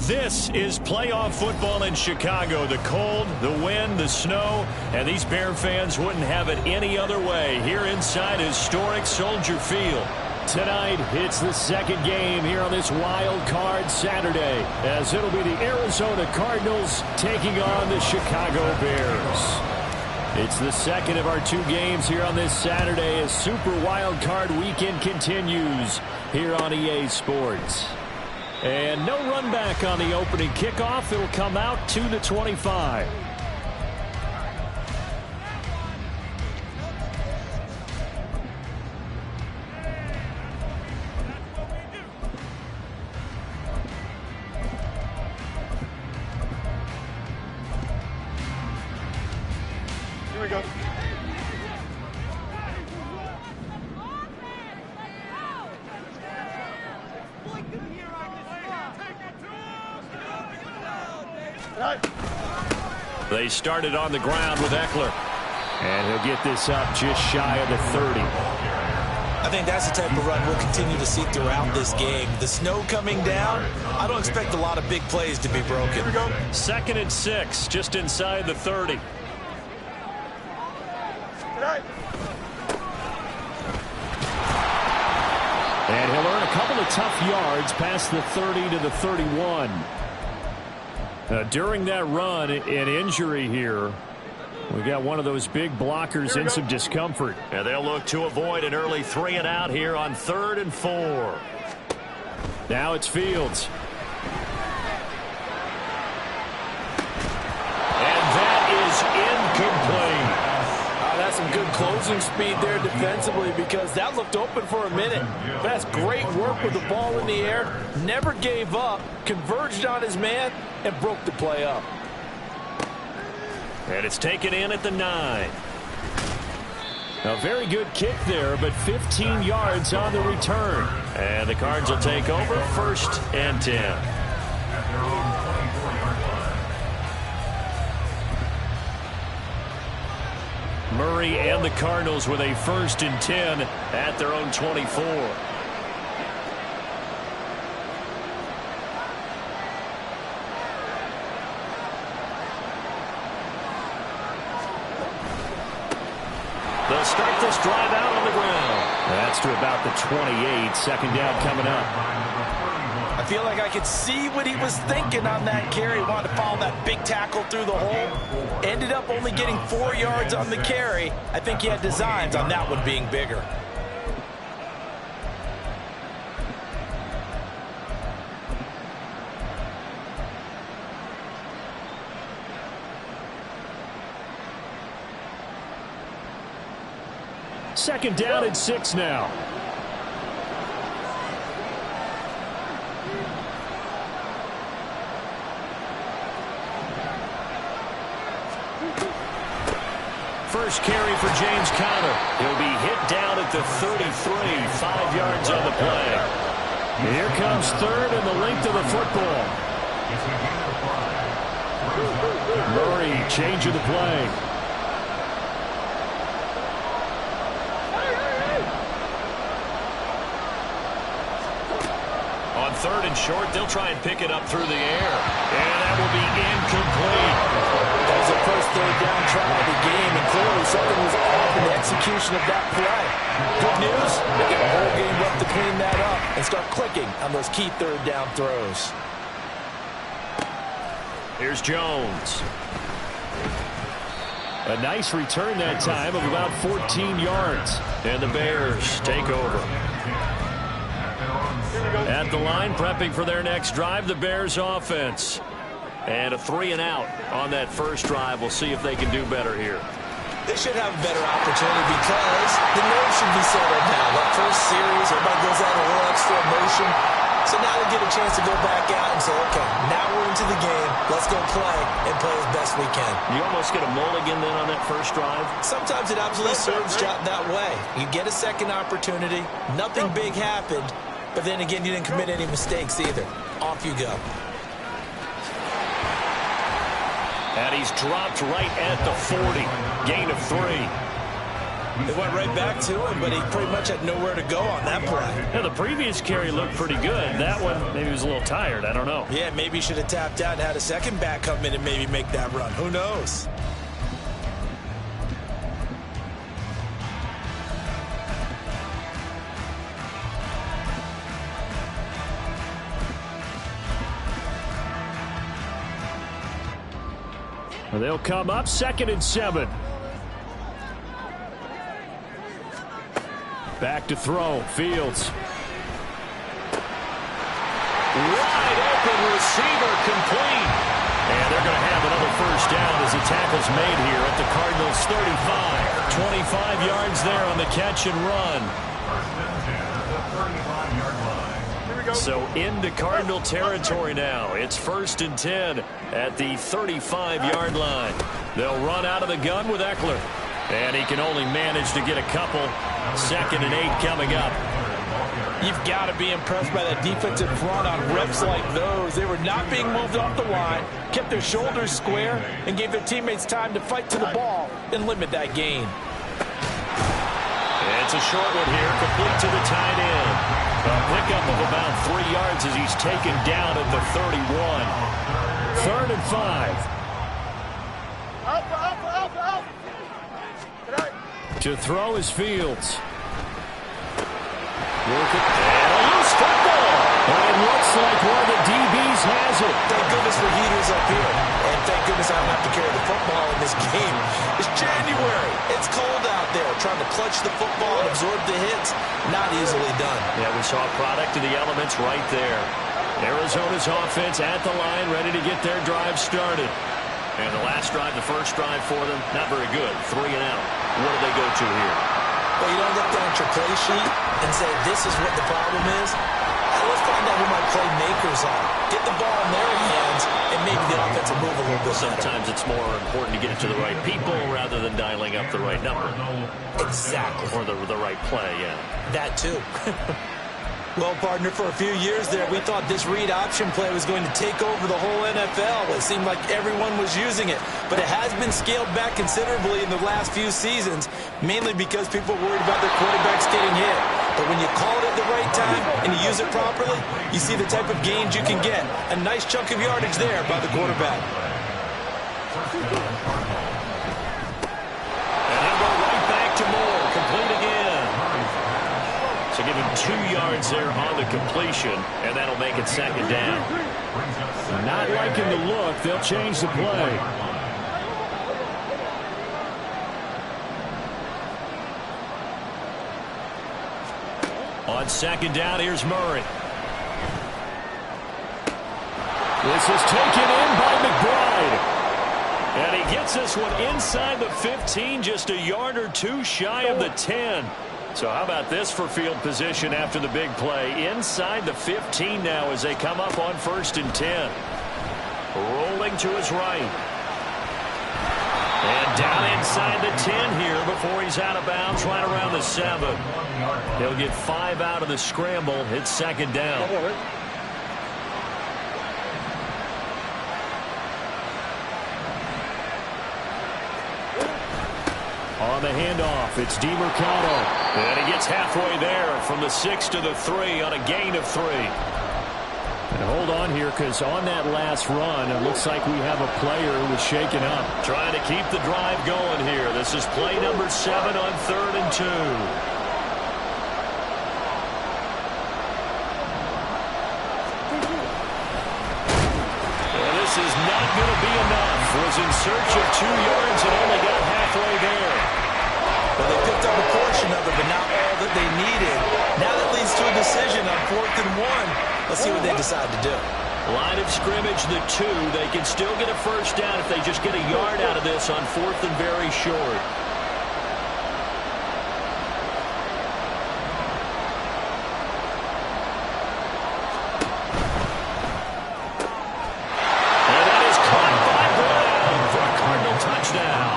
This is playoff football in Chicago. The cold, the wind, the snow, and these Bear fans wouldn't have it any other way here inside historic Soldier Field. Tonight, it's the second game here on this wild card Saturday, as it'll be the Arizona Cardinals taking on the Chicago Bears. It's the second of our two games here on this Saturday as Super Wild Card Weekend continues here on EA Sports. And no run back on the opening kickoff. It'll come out 2-25. Here we go. They started on the ground with Eckler. And he'll get this up just shy of the 30. I think that's the type of run we'll continue to see throughout this game. The snow coming down, I don't expect a lot of big plays to be broken. Here we go. 2nd and 6, just inside the 30. And he'll earn a couple of tough yards past the 30 to the 31. During that run, an injury here We got one of those big blockers in some discomfort. And they'll look to avoid an early 3 and out here on 3rd and 4. Now it's Fields. And that is incomplete. That's some good closing speed there defensively, because that looked open for a minute. That's great work with the ball in the air. Never gave up, converged on his man, and broke the play up. And it's taken in at the 9. A very good kick there, but 15 yards on the return. And the Cards will take over 1st and 10. Murray and the Cardinals with a 1st and 10 at their own 24. They'll start this drive out on the ground. That's to about the 28. 2nd down coming up. I feel like I could see what he was thinking on that carry. Wanted to follow that big tackle through the hole. Ended up only getting 4 yards on the carry. I think he had designs on that one being bigger. Second down and 6 now. First carry for James Conner. He'll be hit down at the 33, 5 yards on the play. Here comes 3rd and the length of the football. Murray changing the play. On 3rd and short, they'll try and pick it up through the air. And that will be incomplete. That was the first 3rd down try of the game, and clearly something was off in the execution of that play. Good news, they get a whole game left to clean that up and start clicking on those key 3rd down throws. Here's Jones. A nice return that time of about 14 yards. And the Bears take over. At the line, prepping for their next drive, the Bears offense. And a 3 and out on that first drive. We'll see if they can do better here. They should have a better opportunity because the nerves should be settled now. That first series, everybody goes out a little extra emotion. So now they get a chance to go back out and say, okay, now we're into the game. Let's go play and play as best we can. You almost get a mulligan then on that first drive? Sometimes it absolutely serves that way. You get a second opportunity. Nothing big happened. But then again, you didn't commit any mistakes either. Off you go. And he's dropped right at the 40. Gain of 3. They went right back to him, but he pretty much had nowhere to go on that play. Yeah, the previous carry looked pretty good. That one, maybe he was a little tired. I don't know. Yeah, maybe he should have tapped out and had a second back come in and maybe make that run. Who knows? They'll come up 2nd and 7. Back to throw. Fields. Wide open receiver complete. And they're going to have another first down as the tackle's made here at the Cardinals' 35. 25 yards there on the catch and run. So into Cardinal territory now. It's 1st and 10 at the 35-yard line. They'll run out of the gun with Eckler. And he can only manage to get a couple. 2nd and 8 coming up. You've got to be impressed by that defensive front on reps like those. They were not being moved off the line, kept their shoulders square, and gave their teammates time to fight to the ball and limit that gain. It's a short one here, complete to the tight end. A pickup of about 3 yards as he's taken down at the 31. 3rd and 5. To throw is Fields. Working. And a loose football. And it looks like one of the DBs has it. Thank goodness for heaters up here. And thank goodness I don't have to carry the football in this game. It's January. It's cold out there. Trying to clutch the football and absorb the hits, not easily done. Yeah, we saw a product of the elements right there. Arizona's offense at the line, ready to get their drive started. And the last drive, the first drive for them, not very good. 3 and out. What do they go to here? Well, you don't look down at your play sheet and say, this is what the problem is. Let's find out who my playmakers are. Get the ball in their hands, and maybe the offense will move a little bit better. Sometimes it's more important to get it to the right people rather than dialing up the right number. Exactly. Or the right play, yeah. That too. Well, partner, for a few years there, we thought this read option play was going to take over the whole NFL. It seemed like everyone was using it. But it has been scaled back considerably in the last few seasons, mainly because people are worried about their quarterbacks getting hit. But when you call it at the right time and you use it properly, you see the type of gains you can get. A nice chunk of yardage there by the quarterback. And he'll go right back to Moore. Complete again. So give him 2 yards there on the completion, and that'll make it second down. Not liking the look. They'll change the play. On second down, here's Murray. This is taken in by McBride. And he gets this one inside the 15, just a yard or 2 shy of the 10. So how about this for field position after the big play? Inside the 15 now as they come up on 1st and 10. Rolling to his right. And down inside the 10 here before he's out of bounds right around the 7. He'll get 5 out of the scramble. It's second down. On the handoff, it's DeMercado. And he gets halfway there from the 6 to the 3 on a gain of 3. And hold on here, because on that last run, it looks like we have a player who was shaken up. Trying to keep the drive going here. This is play number 7 on 3rd and 2. And this is not going to be enough. Was in search of 2 yards and only got halfway there. Well, they picked up a portion of it, but not all that they needed. Now that leads to a decision on 4th and 1. Let's see what they decide to do. Line of scrimmage, the 2. They can still get a first down if they just get a yard out of this on 4th and very short. And that is caught by Brown for a Cardinal touchdown.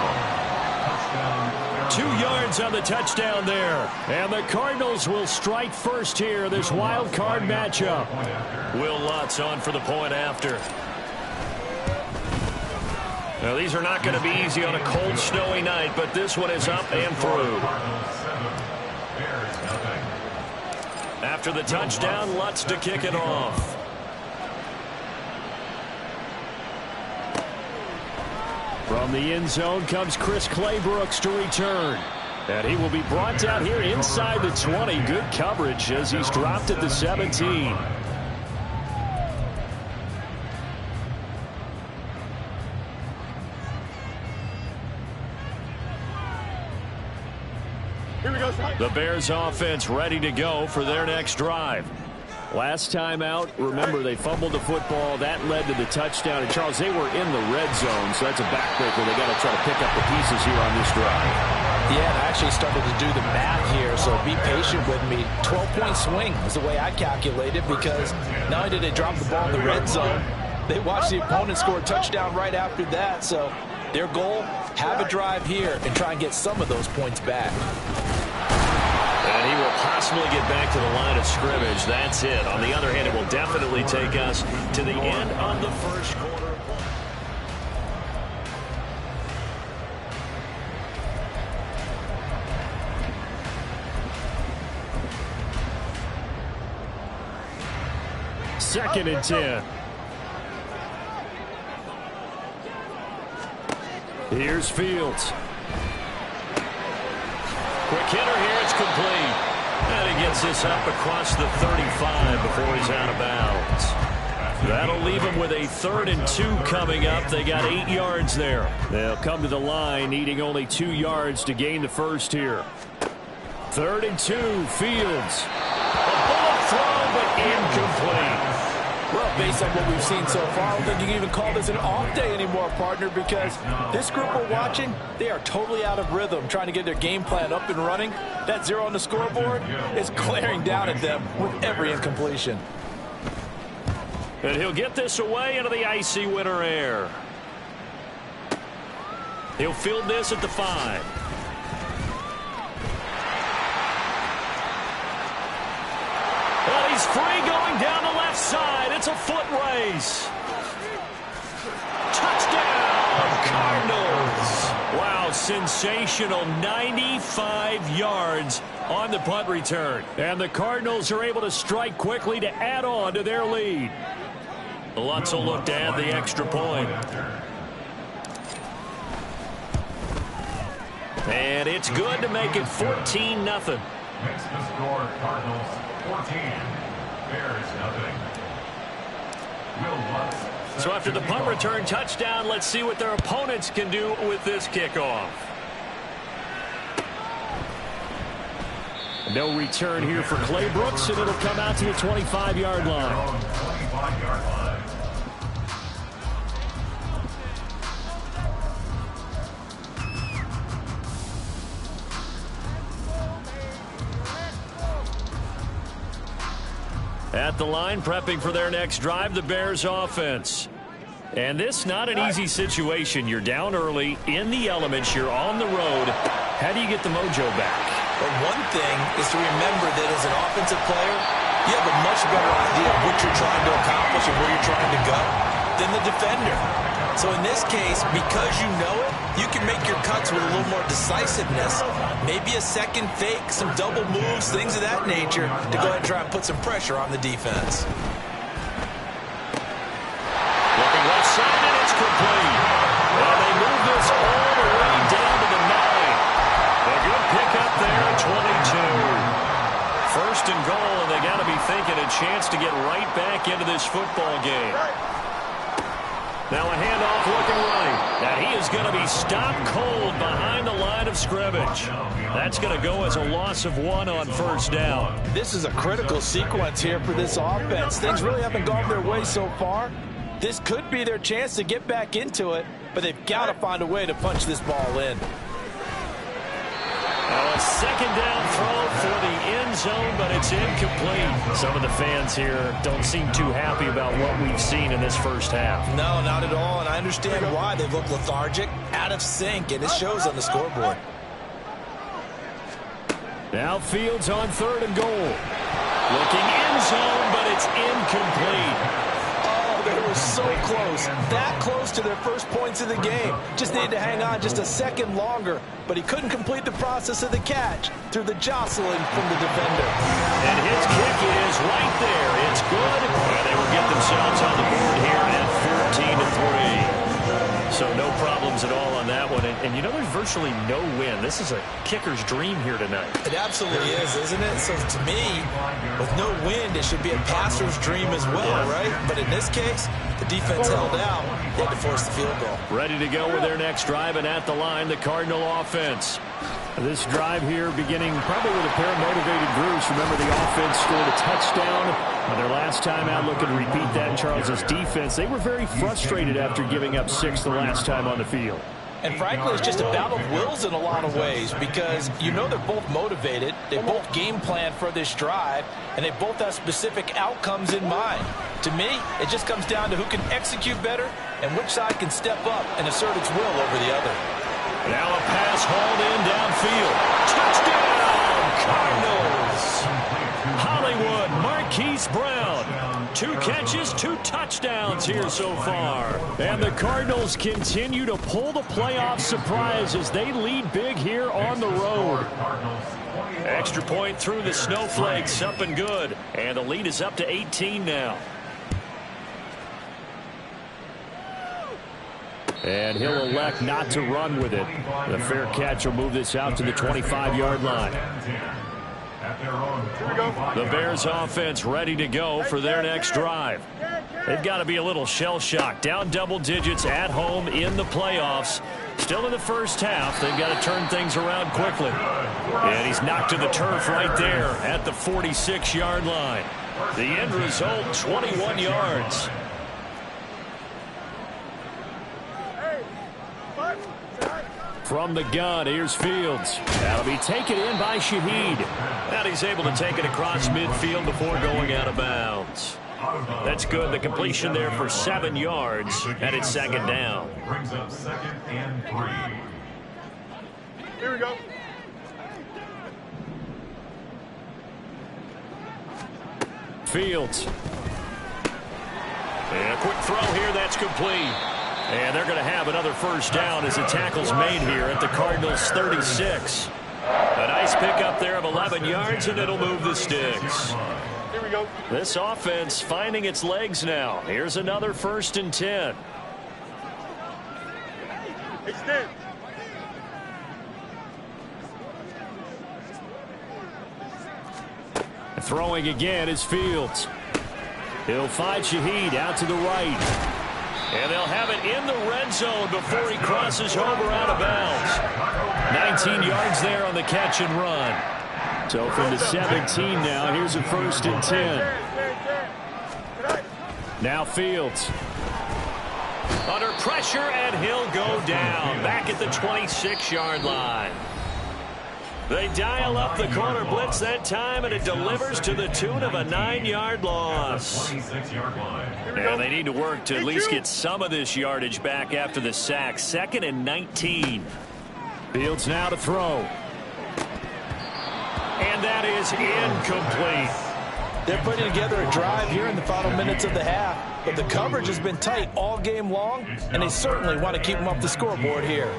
2 yards on the touchdown there. And the Cardinals will strike first here, this wild card matchup. Will Lutz on for the point after. Now, these are not going to be easy on a cold, snowy night, but this one is up and through. After the touchdown, Lutz to kick it off. From the end zone comes Chris Claybrooks to return. And he will be brought down here inside the 20. Good coverage as he's dropped at the 17. The Bears offense ready to go for their next drive. Last time out, remember, they fumbled the football. That led to the touchdown. And, Charles, they were in the red zone, so that's a backbreaker. They got to try to pick up the pieces here on this drive. Yeah, and I actually started to do the math here, so be patient with me. 12-point swing is the way I calculated, because not only did they drop the ball in the red zone, they watched the opponent score a touchdown right after that. So their goal, have a drive here and try and get some of those points back. And he will possibly get back to the line of scrimmage. That's it. On the other hand, it will definitely take us to the end of the first quarter. Second and 10. Here's Fields. Quick hitter here. It's complete. And he gets this up across the 35 before he's out of bounds. That'll leave them with a 3rd and 2 coming up. They got 8 yards there. They'll come to the line needing only 2 yards to gain the first here. 3rd and 2, Fields. A bullet throw, but incomplete. Well, based on what we've seen so far, I don't think you can even call this an off day anymore, partner, because this group we're watching, they are totally out of rhythm, trying to get their game plan up and running. That 0 on the scoreboard is glaring down at them with every incompletion. And he'll get this away into the icy winter air. He'll field this at the 5. Well, he's free going down the left side. It's a foot race. Touchdown, Cardinals. Wow, sensational 95 yards on the punt return. And the Cardinals are able to strike quickly to add on to their lead. Lutz will look to add the extra point. And it's good to make it 14-0. Makes the score Cardinals 14, Bears 0. So after the punt return touchdown, let's see what their opponents can do with this kickoff. No return here for Clay Brooks, and it'll come out to the 25-yard line. 25-yard line. At the line, prepping for their next drive, the Bears offense. And this not an easy situation. You're down early, in the elements, you're on the road. How do you get the mojo back? But one thing is to remember that as an offensive player, you have a much better idea of what you're trying to accomplish and where you're trying to go than the defender. So in this case, because you know it, you can make your cuts with a little more decisiveness. Maybe a second fake, some double moves, things of that nature to go ahead and try and put some pressure on the defense. Looking left side, and it's complete. And they move this all the way down to the 9. A good pickup there at 22. 1st and goal, and they got to be thinking a chance to get right back into this football game. Now a handoff looking right. And he is going to be stopped cold behind the line of scrimmage. That's going to go as a loss of 1 on 1st down. This is a critical sequence here for this offense. Things really haven't gone their way so far. This could be their chance to get back into it, but they've got to find a way to punch this ball in. Now a 2nd down throw for the end zone, but it's incomplete. Some of the fans here don't seem too happy about what we've seen in this first half. No, not at all, and I understand why. They've looked lethargic, out of sync, and it shows on the scoreboard. Now Fields on 3rd and goal. Looking end zone, but it's incomplete. They were so close, that close to their first points of the game. Just needed to hang on just a second longer, but he couldn't complete the process of the catch through the jostling from the defender. And his kick is right there. It's good, and they will get themselves on the board here at 14-3. So no problems at all on that one. And you know, there's virtually no win. This is a kicker's dream here tonight. It absolutely is, isn't it? So to me, with no wind, it should be a passer's dream as well, right? But in this case, the defense held out. They had to force the field goal. Ready to go with their next drive, and at the line, the Cardinal offense. This drive here beginning probably with a pair of motivated groups. Remember, the offense scored a touchdown on their last time out. Looking to repeat that in Charles's defense. They were very frustrated after giving up 6 the last time on the field. And frankly, it's just a battle of wills in a lot of ways, because you know they're both motivated, they both game plan for this drive, and they both have specific outcomes in mind. To me, it just comes down to who can execute better and which side can step up and assert its will over the other. Now a pass hauled in downfield. Touchdown, Cardinals! Hollywood, Marquise Brown. 2 catches, 2 touchdowns here so far. And the Cardinals continue to pull the playoff surprise as they lead big here on the road. Extra point through the snowflakes, up and good. And the lead is up to 18 now. And he'll elect not to run with it. The fair catch will move this out to the 25-yard line. The Bears offense ready to go for their next drive. They've got to be a little shell-shocked. Down double digits at home in the playoffs. Still in the first half. They've got to turn things around quickly. And he's knocked to the turf right there at the 46-yard line. The end result, 21 yards. From the gun, here's Fields. That'll be taken in by Shaheed. And he's able to take it across midfield before going out of bounds. That's good. The completion there for 7 yards, and it's second down. Brings up 2nd and 3. Here we go. Fields. And a quick throw here, that's complete. And they're going to have another first down as the tackle's made here at the Cardinals' 36. A nice pickup there of 11 yards, and it'll move the sticks. Here we go. This offense finding its legs now. Here's another 1st and 10. Extend. Throwing again is Fields. He'll find Shaheed out to the right. And they'll have it in the red zone before he crosses over out of bounds. 19 yards there on the catch and run. So from the 17 now, here's a 1st and 10. Now Fields. Under pressure, and he'll go down. Back at the 26-yard line. They dial up the corner blitz that time, and it delivers to the tune of a 9-yard loss. 26-yard line. And they need to work to at least get some of this yardage back after the sack. 2nd and 19. Fields now to throw. And that is incomplete. They're putting together a drive here in the final minutes of the half, but the coverage has been tight all game long, and they certainly want to keep them off the scoreboard here.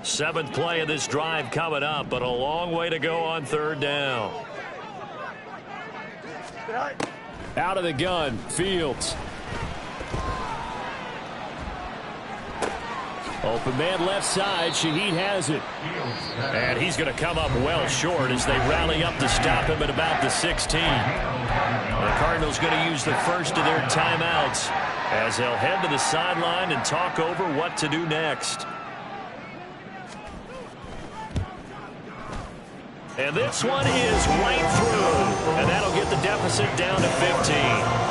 7th play of this drive coming up, but a long way to go on 3rd down. Out of the gun, Fields. Open man left side, Shaheed has it. And he's going to come up well short as they rally up to stop him at about the 16. The Cardinals going to use the first of their timeouts as they'll head to the sideline and talk over what to do next. And this one is right through. And that'll get the deficit down to 15.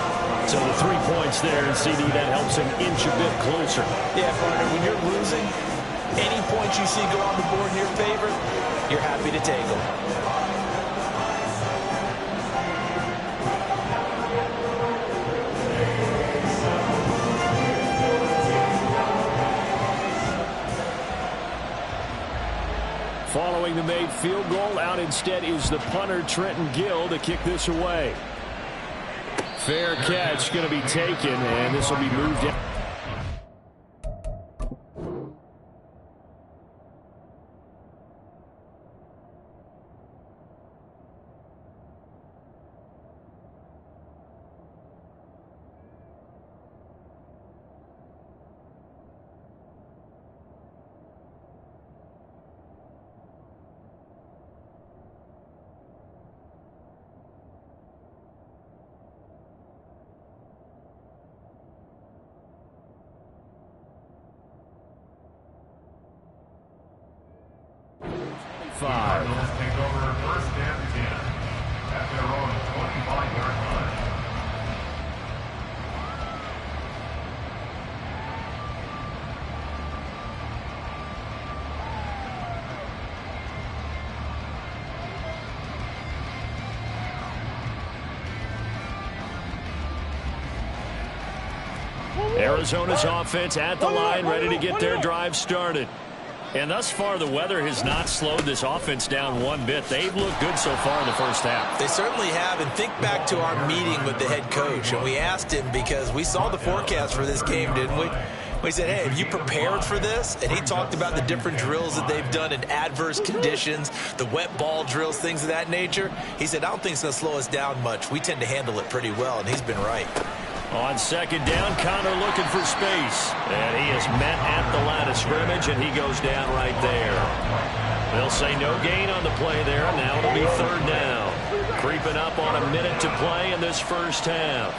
So the 3 points there, and CD, that helps him inch a bit closer. Yeah, partner, when you're losing, any points you see go on the board in your favor, you're happy to take them. Following the made field goal, out instead is the punter, Trenton Gill, to kick this away. Fair catch going to be taken, and this will be moved in. Cardinals take over 1st and 10 at their own 25-yard line. Arizona's offense at the line, ready to get their drive started. And thus far, the weather has not slowed this offense down one bit. They've looked good so far in the first half. They certainly have, and think back to our meeting with the head coach, and we asked him because we saw the forecast for this game, didn't we? We said, hey, have you prepared for this? And he talked about the different drills that they've done in adverse conditions, the wet ball drills, things of that nature. He said, I don't think it's going to slow us down much. We tend to handle it pretty well, and he's been right. On 2nd down, Connor looking for space. And he is met at the line of scrimmage, and he goes down right there. They'll say no gain on the play there. Now it'll be 3rd down. Creeping up on a minute to play in this first half.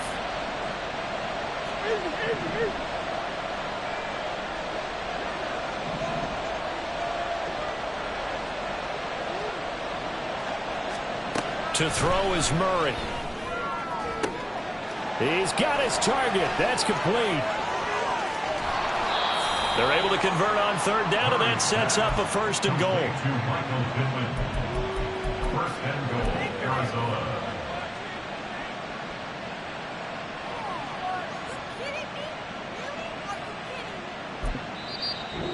To throw is Murray. He's got his target. That's complete. They're able to convert on third down, and that sets up a first and goal. First and goal, Arizona.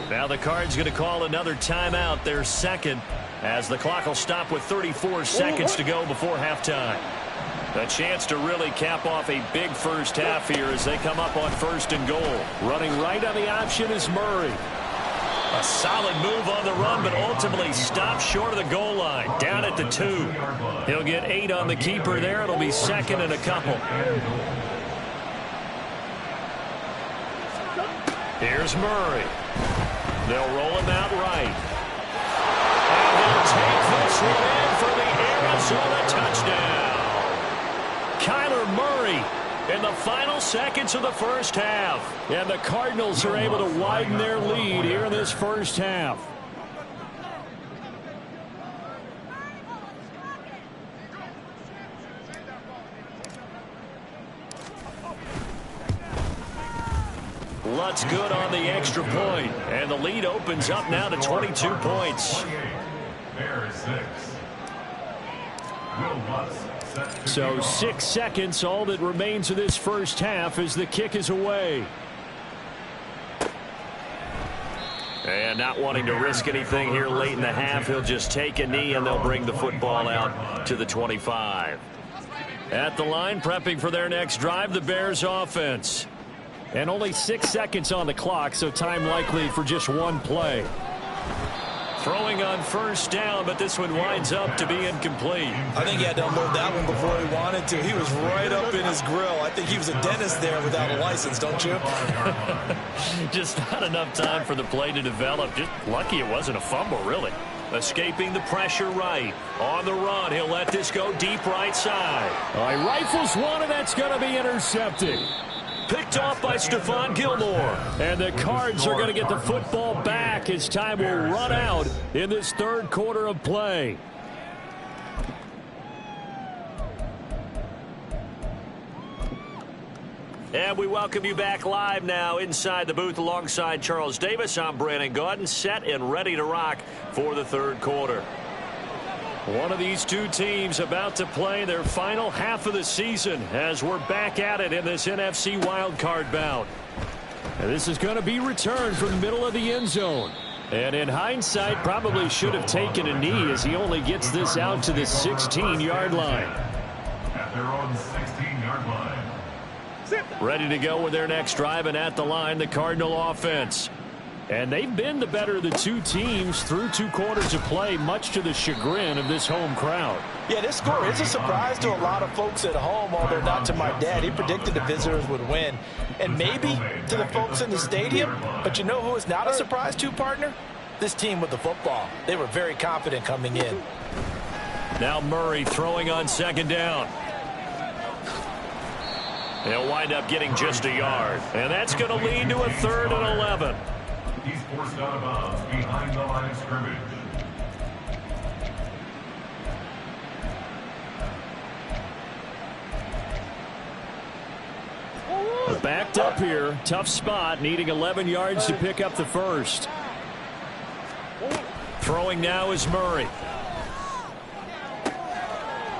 Now the Cards going to call another timeout, their second, as the clock will stop with 34 seconds to go before halftime. A chance to really cap off a big first half here as they come up on first and goal. Running right on the option is Murray. A solid move on the run, but ultimately stopped short of the goal line, down at the 2. He'll get 8 on the keeper there. It'll be second and a couple. Here's Murray. They'll roll him out right. And he'll take this one in for the Arizona touchdown. Kyler Murray in the final seconds of the first half. And the Cardinals are able to widen their lead here in this first half. Lutz good on the extra point, and the lead opens up now to 22 points. Bears 6. Will Lutz. So 6 seconds, all that remains of this first half as the kick is away. And not wanting to risk anything here late in the half, he'll just take a knee and they'll bring the football out to the 25. At the line, prepping for their next drive, the Bears offense. And only 6 seconds on the clock, so time likely for just one play. Throwing on first down, but this one winds up to be incomplete. I think he had to unload that one before he wanted to. He was right up in his grill. I think he was a dentist there without a license, don't you? Just not enough time for the play to develop. Just lucky it wasn't a fumble, really. Escaping the pressure right. On the run, he'll let this go deep right side. He rifles one, and that's going to be intercepted. Picked off by Stephon Gilmore. And the Cards are going to get the football back as time will run out in this third quarter of play. And we welcome you back live now inside the booth alongside Charles Davis. I'm Brandon Gaudin, set and ready to rock for the third quarter. One of these two teams about to play their final half of the season as we're back at it in this NFC wildcard bout. And this is going to be returned from the middle of the end zone. And in hindsight, probably should have taken a knee as he only gets this out to the 16-yard line. At their own 16-yard line. Ready to go with their next drive, and at the line, the Cardinal offense. And they've been the better of the two teams through 2 quarters of play, much to the chagrin of this home crowd. Yeah, this score is a surprise to a lot of folks at home, although not to my dad. He predicted the visitors would win. And maybe to the folks in the stadium. But you know who is not a surprise to, partner? This team with the football. They were very confident coming in. Now Murray throwing on second down. He'll wind up getting just a yard. And that's going to lead to a 3rd and 11. He's forced out of bounds behind the line of scrimmage. Backed up here. Tough spot. Needing 11 yards to pick up the first. Throwing now is Murray.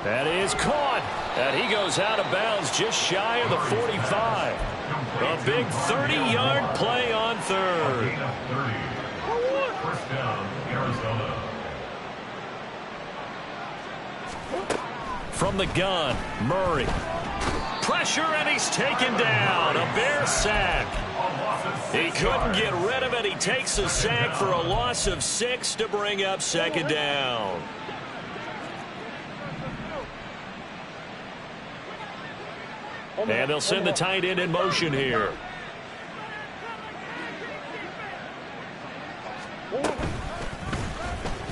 That is caught. And he goes out of bounds just shy of the 45. A big 30-yard play on third. First down, Arizona. From the gun, Murray. Pressure, and he's taken down. A Bear sack. He couldn't get rid of it. He takes a sack for a loss of 6 to bring up second down. And they'll send the tight end in motion here.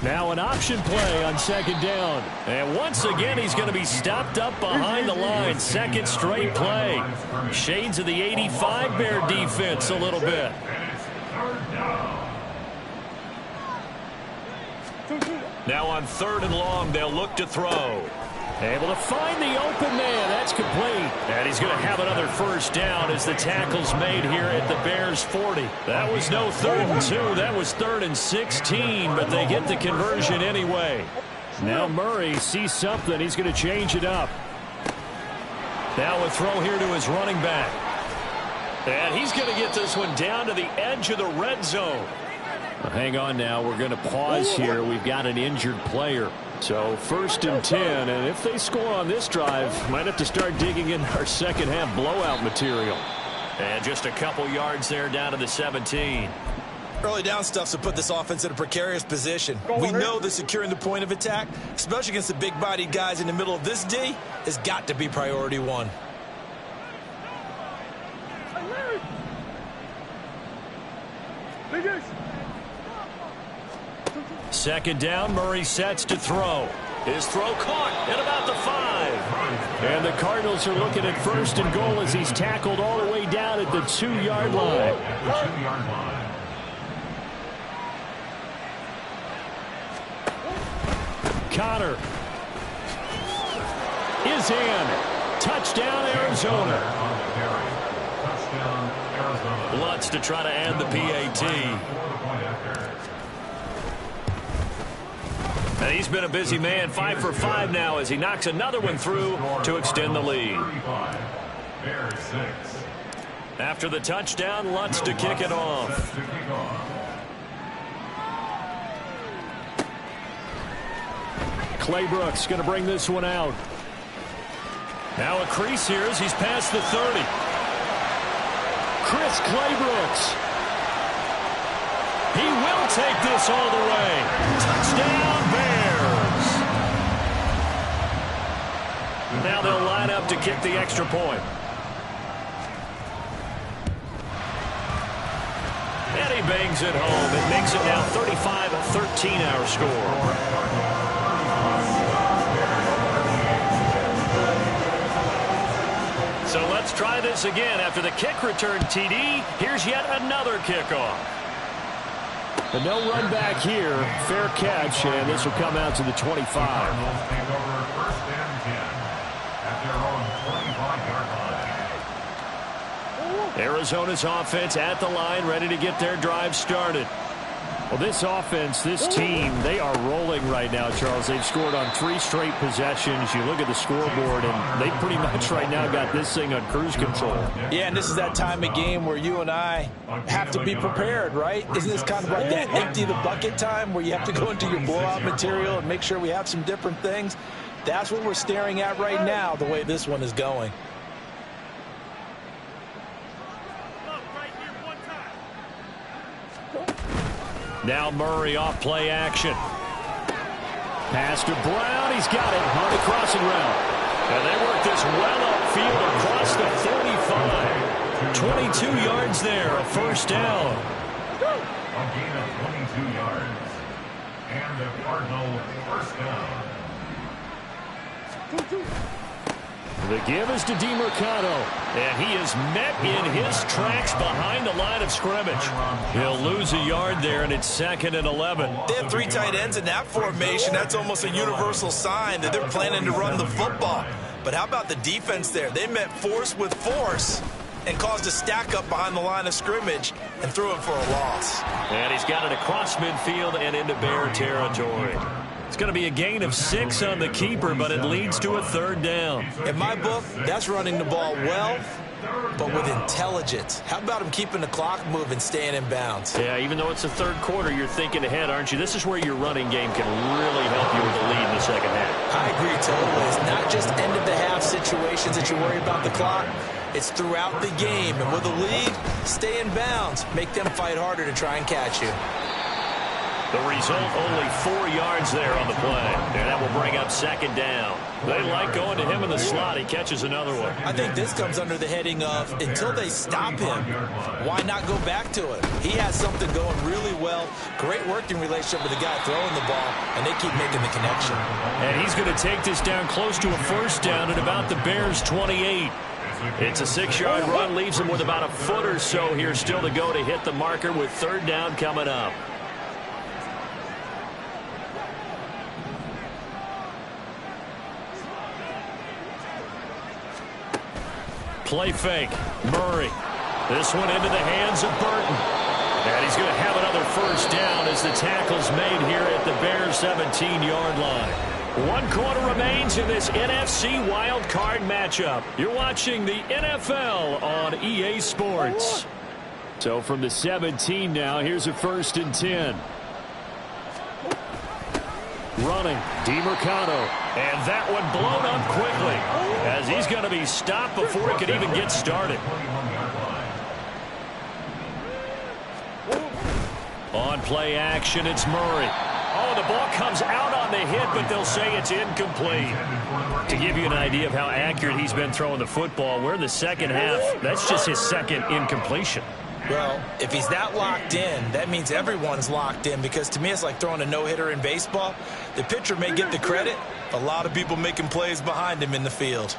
Now an option play on second down. And once again, he's going to be stopped up behind the line. Second straight play. Shades of the 85 Bear defense a little bit. Now on 3rd and long, they'll look to throw. Able to find the open man. That's complete. And he's going to have another first down as the tackle's made here at the Bears 40. That was no 3rd and 2. That was 3rd and 16, but they get the conversion anyway. Now Murray sees something. He's going to change it up. Now a throw here to his running back. And he's going to get this one down to the edge of the red zone. Well, hang on now. We're going to pause here. We've got an injured player. So 1st and 10, and if they score on this drive, might have to start digging in our second half blowout material. And just a couple yards there down to the 17. Early down stuff to put this offense in a precarious position. We know that securing the point of attack, especially against the big-bodied guys in the middle of this D, has got to be priority one. Second down, Murray sets to throw. His throw caught at about the 5. And the Cardinals are looking at 1st and goal as he's tackled all the way down at the 2-yard line. Connor is in. Touchdown, Arizona. Lutz to try to add the PAT. And he's been a busy man, 5 for 5 now as he knocks another one through to extend the lead. After the touchdown, Lutz to kick it off. Claybrooks going to bring this one out. Now a crease here as he's past the 30. Chris Claybrooks. He will take this all the way. Touchdown, Bears. Now they'll line up to kick the extra point. And he bangs it home. It makes it now 35-13 our score. So let's try this again. After the kick return TD, here's yet another kickoff. And no run back here. Fair catch, and this will come out to the 25. Arizona's offense at the line, ready to get their drive started. Well, this offense, this team, they are rolling right now, Charles. They've scored on 3 straight possessions. You look at the scoreboard, and they pretty much right now got this thing on cruise control. Yeah, and this is that time of game where you and I have to be prepared, right? Isn't this kind of like that empty the bucket time where you have to go into your blowout material and make sure we have some different things? That's what we're staring at right now, the way this one is going. Now Murray off play action. Pass to Brown. He's got it on the crossing route. And they work this well upfield across the 45. 22 yards there, a first down. A gain of 22 yards. And the Cardinal first down. The give is to DeMercado, and he is met in his tracks behind the line of scrimmage. He'll lose a yard there, and it's 2nd and 11. They have 3 tight ends in that formation. That's almost a universal sign that they're planning to run the football. But how about the defense there? They met force with force and caused a stack up behind the line of scrimmage and threw him for a loss. And he's got it across midfield and into Bear territory. It's going to be a gain of 6 on the keeper, but it leads to a 3rd down. In my book, that's running the ball well, but with intelligence. How about him keeping the clock moving, staying in bounds? Yeah, even though it's the 3rd quarter, you're thinking ahead, aren't you? This is where your running game can really help you with the lead in the second half. I agree totally. It's not just end-of-the-half situations that you worry about the clock. It's throughout the game. And with a lead, stay in bounds. Make them fight harder to try and catch you. The result, only 4 yards there on the play. And that will bring up second down. They like going to him in the slot. He catches another one. I think this comes under the heading of until they stop him, why not go back to it? He has something going really well. Great working relationship with the guy throwing the ball, and they keep making the connection. And he's going to take this down close to a first down at about the Bears' 28. It's a 6-yard run, leaves him with about a foot or so here still to go to hit the marker with third down coming up. Play fake. Murray. This one into the hands of Burton. And he's going to have another first down as the tackle's made here at the Bears' 17-yard line. 1 quarter remains in this NFC wildcard matchup. You're watching the NFL on EA Sports. So from the 17 now, here's a 1st and 10. Running, DeMarcano, and that one blown up quickly as he's going to be stopped before he could even get started. On play action, it's Murray. Oh, the ball comes out on the hit, but they'll say it's incomplete. To give you an idea of how accurate he's been throwing the football, we're in the second half. That's just his second incompletion. Well, if he's that locked in, that means everyone's locked in, because to me it's like throwing a no-hitter in baseball. The pitcher may get the credit. A lot of people making plays behind him in the field.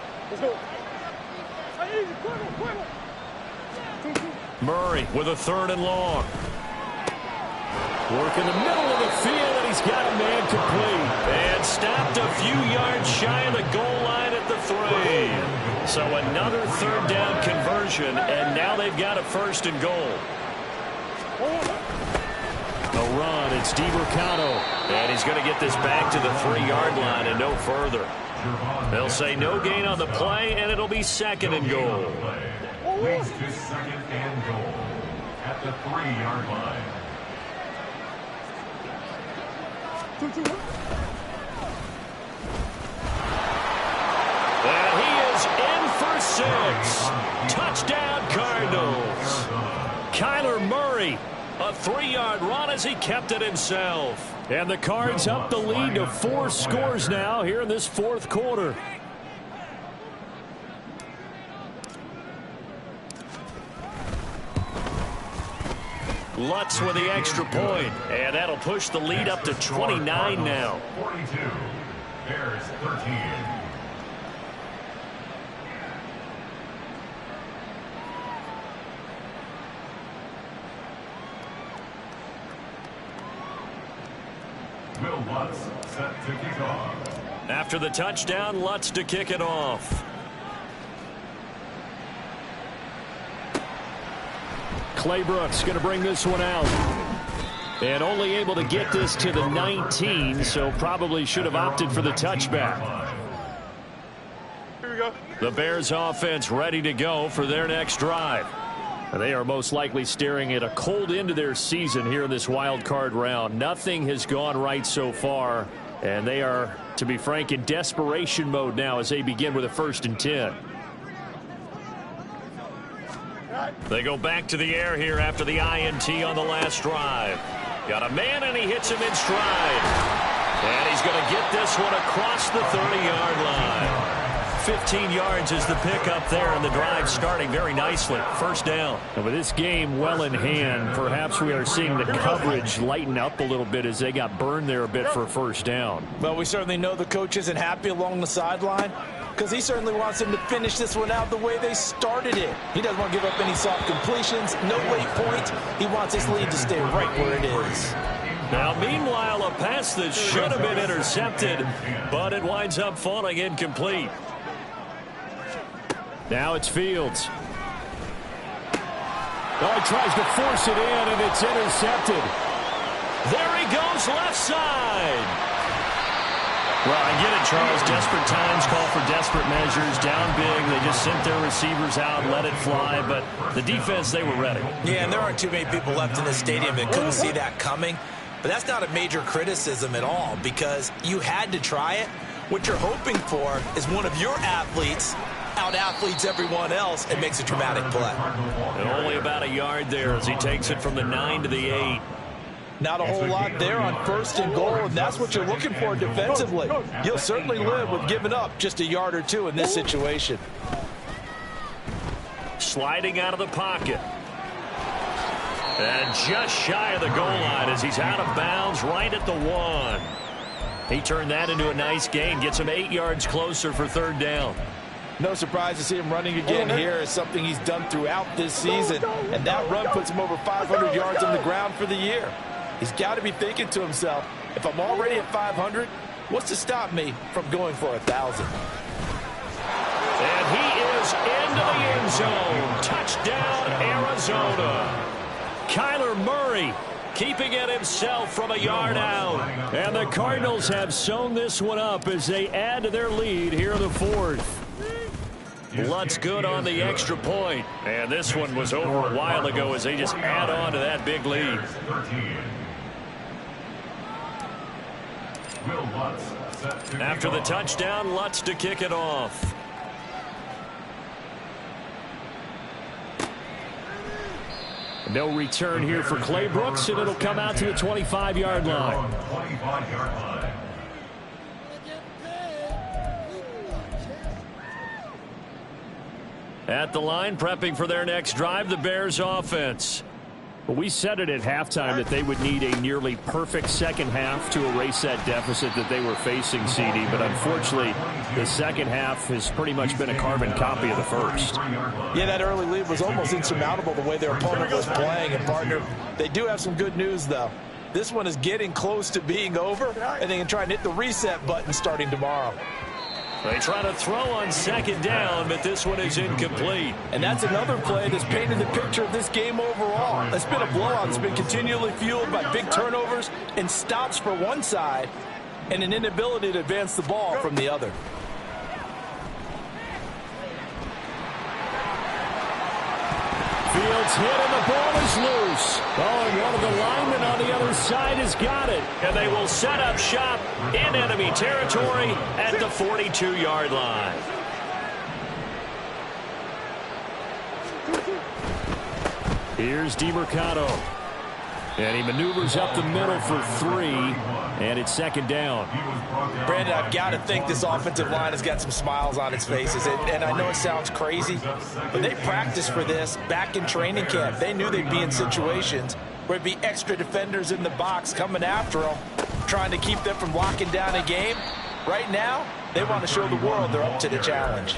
Murray with a 3rd and long. Work in the middle of the field, and he's got a man complete. And stopped a few yards shy of the goal line at the 3. So another 3rd down conversion, and now they've got a 1st and goal. A run, it's DeMarcano. And he's going to get this back to the 3-yard line and no further. They'll say no gain on the play, and it'll be 2nd and goal. Leads to 2nd and goal at the 3-yard line. And he is in for 6. Touchdown, Cardinals. Kyler Murray, a 3-yard run as he kept it himself. And the Cards up the lead to 4 scores now here in this 4th quarter. Lutz with the extra point, and that'll push the lead up to 29 now. 42, Bears 13. Will Lutz set to kick off. After the touchdown, Lutz to kick it off. Claybrooks going to bring this one out. And only able to get this to the 19, so probably should have opted for the touchback. Here we go. The Bears offense ready to go for their next drive. They are most likely staring at a cold end to their season here in this wild card round. Nothing has gone right so far, and they are, to be frank, in desperation mode now as they begin with a 1st and 10. They go back to the air here after the INT on the last drive. Got a man, and he hits him in stride. And he's going to get this one across the 30-yard line. 15 yards is the pickup there, and the drive starting very nicely. 1st down. And with this game well in hand, perhaps we are seeing the coverage lighten up a little bit as they got burned there a bit for a 1st down. Well, we certainly know the coach isn't happy along the sideline, because he certainly wants them to finish this one out the way they started it. He doesn't want to give up any soft completions, no late points. He wants his lead to stay right where it is. Now, meanwhile, a pass that should have been intercepted, but it winds up falling incomplete. Now it's Fields. Oh, he tries to force it in, and it's intercepted. There he goes, left side. Well, I get it, Charles. Desperate times call for desperate measures. Down big, they just sent their receivers out, let it fly. But the defense, they were ready. Yeah, and there aren't too many people left in this stadium that couldn't see that coming. But that's not a major criticism at all, because you had to try it. What you're hoping for is one of your athletes out-athletes everyone else and makes a dramatic play. And only about a yard there as he takes it from the 9 to the 8. Not a whole lot there on 1st and goal, and that's what you're looking for defensively. You'll certainly live with giving up just a yard or two in this situation. Sliding out of the pocket. And just shy of the goal line as he's out of bounds right at the 1. He turned that into a nice gain, gets him 8 yards closer for 3rd down. No surprise to see him running again here. It's something he's done throughout this season, and that run puts him over 500 yards on the ground for the year. He's got to be thinking to himself, if I'm already at 500, what's to stop me from going for 1,000? And he is into the end zone. Touchdown, Arizona. Kyler Murray keeping it himself from a yard out. And the Cardinals have sewn this one up as they add to their lead here in the 4th. Lutz good on the extra point. And this one was over a while ago as they just add on to that big lead. After the touchdown, Lutz to kick it off. No return here for Clay Brooks, and it'll come out to the 25-yard line. At the line, prepping for their next drive, the Bears offense. Well, we said it at halftime that they would need a nearly perfect second half to erase that deficit that they were facing, CD. But unfortunately, the second half has pretty much been a carbon copy of the first. Yeah, that early lead was almost insurmountable the way their opponent was playing. And, partner, they do have some good news, though. This one is getting close to being over, and they can try and hit the reset button starting tomorrow. They try to throw on 2nd down, but this one is incomplete. And that's another play that's painted the picture of this game overall. It's been a blowout. It's been continually fueled by big turnovers and stops for one side and an inability to advance the ball from the other. Fields hit and the ball is loose. Oh, and one of the linemen on the other side has got it. And they will set up shop in enemy territory at the 42-yard line. Here's DeMercado. And he maneuvers up the middle for 3, and it's 2nd down. Brandon, I've got to think this offensive line has got some smiles on its faces. And I know it sounds crazy, but they practiced for this back in training camp. They knew they'd be in situations where there'd be extra defenders in the box coming after them, trying to keep them from locking down a game. Right now, they want to show the world they're up to the challenge.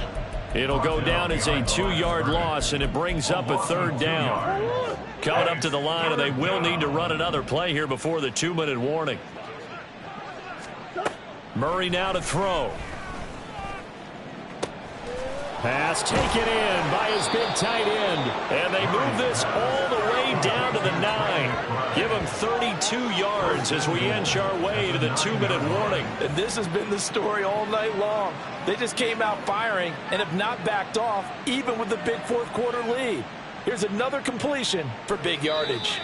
It'll go down as a 2-yard loss, and it brings up a 3rd down. Coming up to the line, and they will need to run another play here before the 2-minute warning. Murray now to throw. Pass taken in by his big tight end. And they move this all the way down to the 9. Give him 32 yards as we inch our way to the 2-minute warning. And this has been the story all night long. They just came out firing and have not backed off, even with the big 4th quarter lead. Here's another completion for big yardage.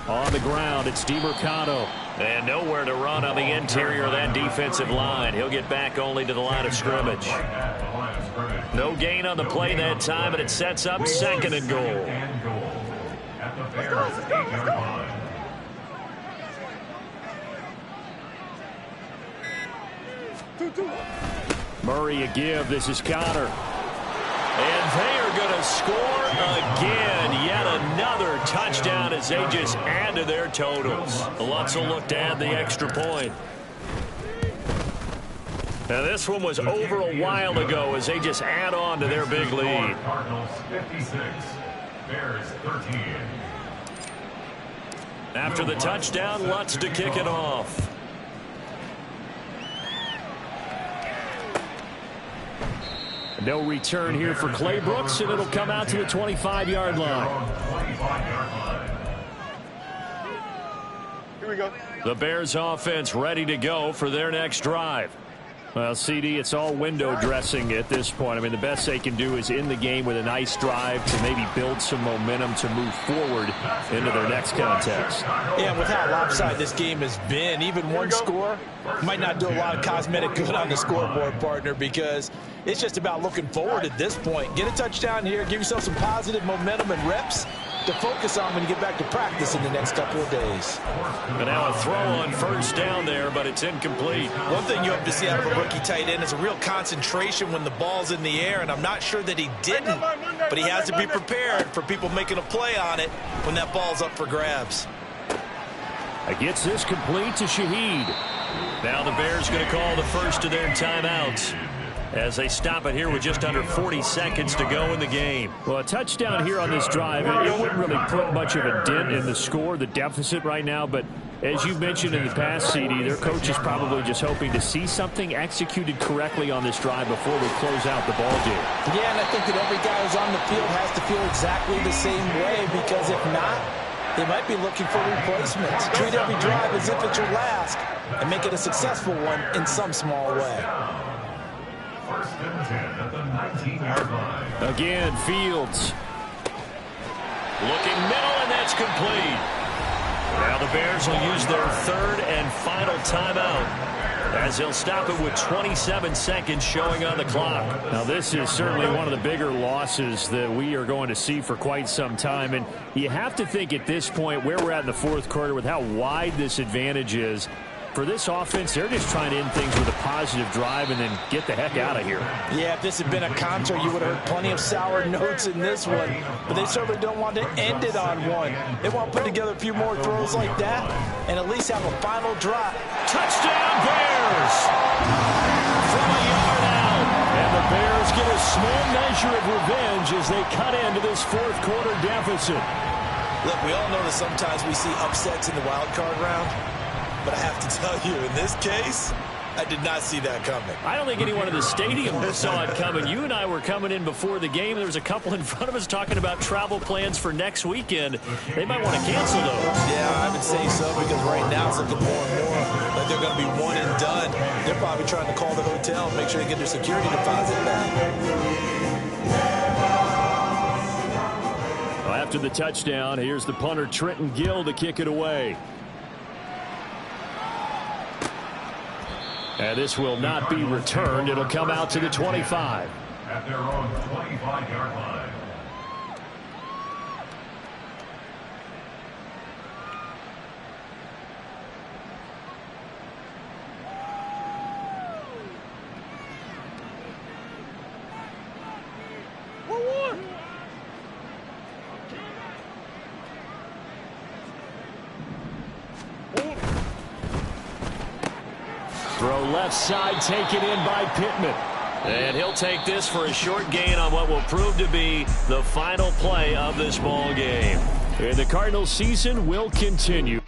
On the ground, it's DeMercado. And nowhere to run on the interior of that defensive line. He'll get back only to the line of scrimmage. No gain on the play that time, and it sets up 2nd and goal. At the Bears' 8-yard line. Murray a give. This is Connor. And they are going to score again. Yet another touchdown as they just add to their totals. Lutz will look to add the extra point. Now this one was over a while ago as they just add on to their big lead. Cardinals 56, Bears 13. After the touchdown, Lutz to kick it off. No return here for Clay Brooks, and it'll come out to the 25-yard line. Here we go. The Bears offense ready to go for their next drive. Well, CD, it's all window dressing at this point. I mean, the best they can do is in the game with a nice drive to maybe build some momentum to move forward into their next contest. Yeah, with how lopsided this game has been, even one score might not do a lot of cosmetic good on the scoreboard, partner, because it's just about looking forward at this point. Get a touchdown here, give yourself some positive momentum and reps to focus on when you get back to practice in the next couple of days. And now a throw on first down there, but it's incomplete. One thing you have to see out of a rookie tight end is a real concentration when the ball's in the air, and I'm not sure that he didn't, but he has to be prepared for people making a play on it when that ball's up for grabs. It gets this complete to Shaheed. Now the Bears going to call the first of their timeouts as they stop it here with just under 40 seconds to go in the game. Well, a touchdown here on this drive, it wouldn't really put much of a dent in the score, the deficit right now, but as you've mentioned in the past, CD, their coach is probably just hoping to see something executed correctly on this drive before they close out the ball game. Yeah, and I think that every guy who's on the field has to feel exactly the same way, because if not, they might be looking for replacements. Treat every drive as if it's your last and make it a successful one in some small way. First and 10 at the 19-yard line. Again, Fields. Looking middle, and that's complete. Now the Bears will use their third and final timeout as they'll stop it with 27 seconds showing on the clock. Now this is certainly one of the bigger losses that we are going to see for quite some time, and you have to think at this point where we're at in the fourth quarter with how wide this advantage is. For this offense, they're just trying to end things with a positive drive and then get the heck out of here. Yeah, if this had been a concert, you would have heard plenty of sour notes in this one. But they certainly don't want to end it on one. They want to put together a few more throws like that and at least have a final drop. Touchdown, Bears! From a yard out. And the Bears get a small measure of revenge as they cut into this fourth quarter deficit. Look, we all know that sometimes we see upsets in the wild card round. But I have to tell you, in this case, I did not see that coming. I don't think anyone in the stadium saw it coming. You and I were coming in before the game. There was a couple in front of us talking about travel plans for next weekend. They might want to cancel those. Yeah, I would say so, because right now it's looking more and more like they're going to be one and done. They're probably trying to call the hotel and make sure they get their security deposit back. Well, after the touchdown, here's the punter Trenton Gill to kick it away. And this will not be returned. It'll come out to the 25. At their own 25-yard line. Throw left side, taken in by Pittman. And he'll take this for a short gain on what will prove to be the final play of this ball game. And the Cardinals season will continue.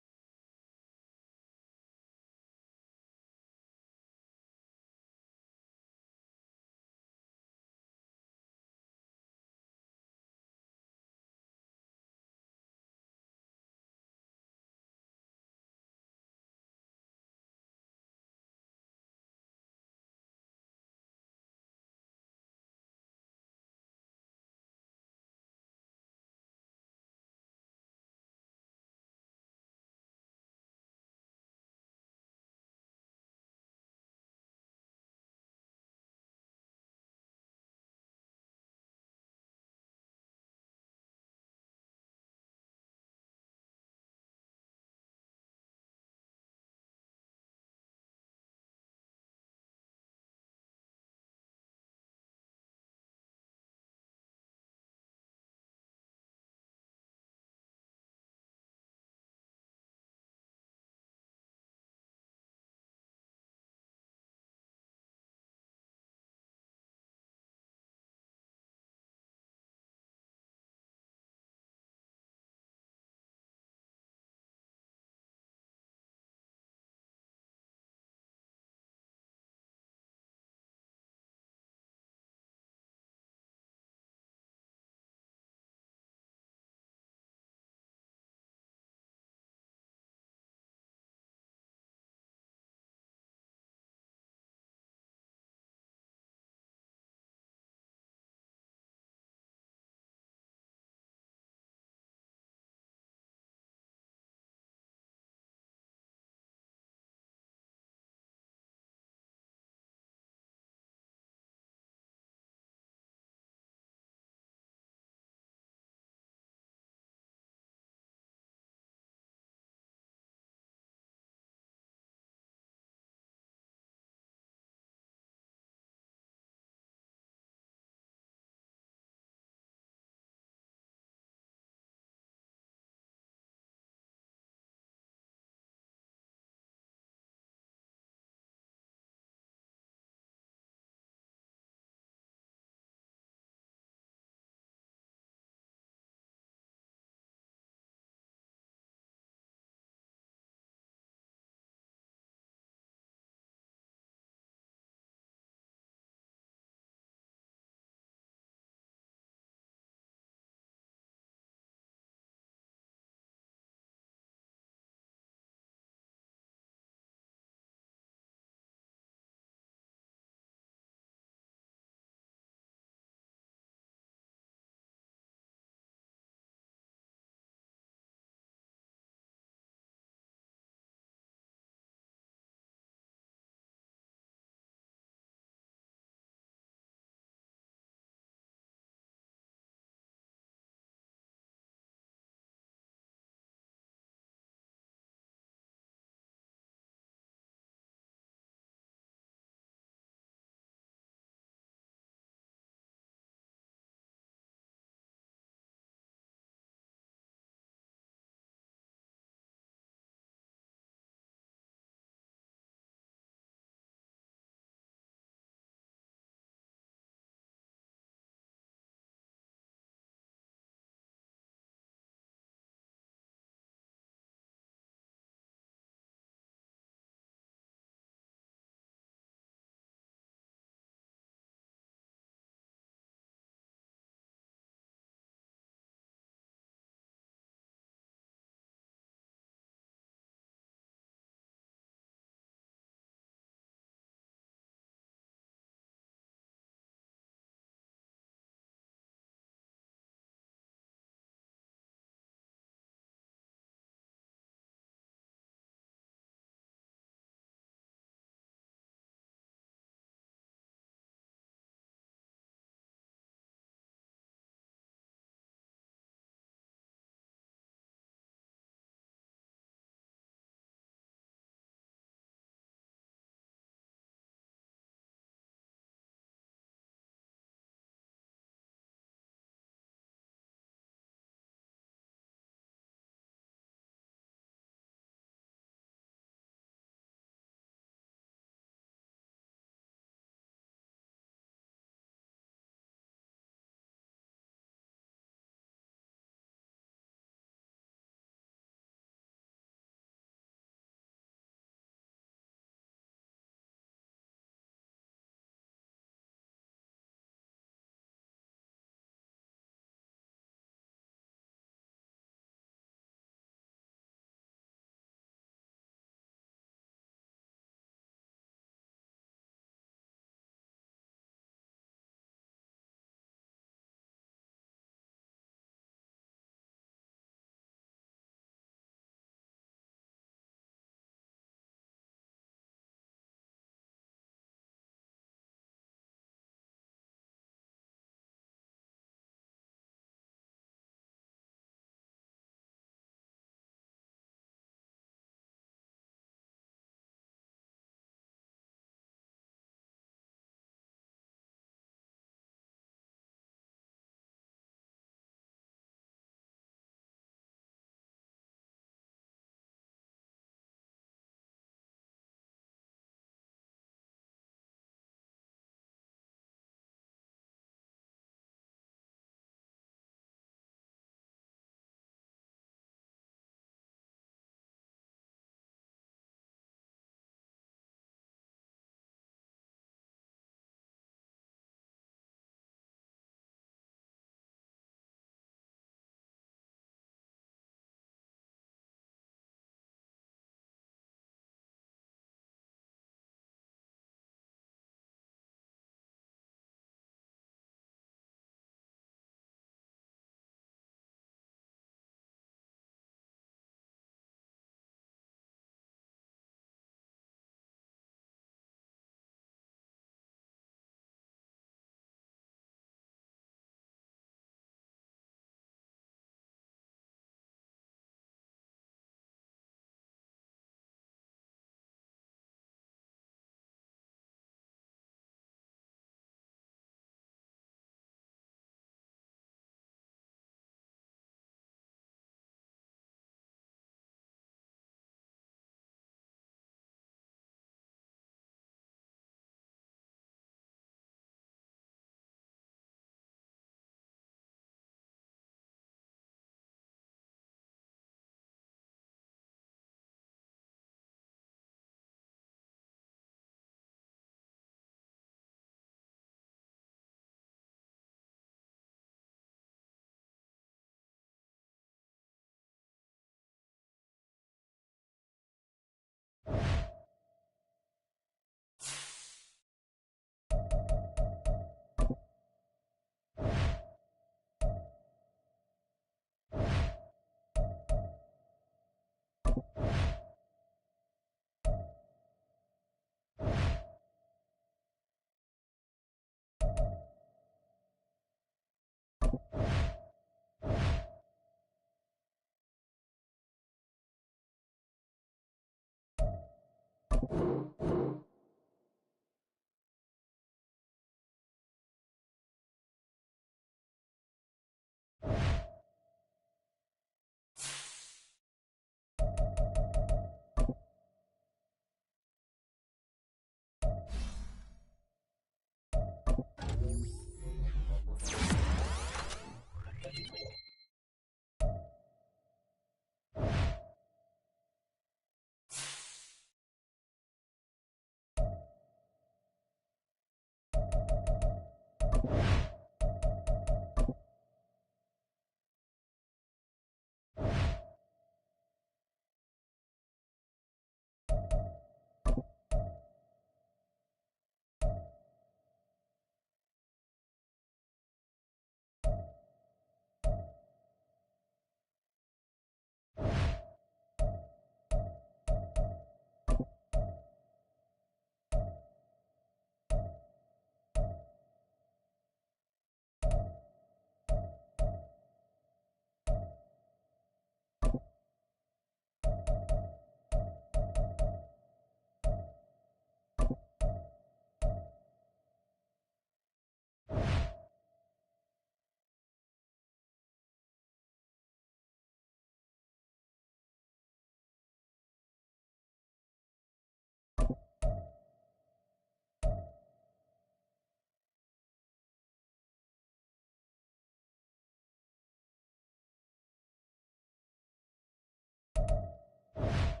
down.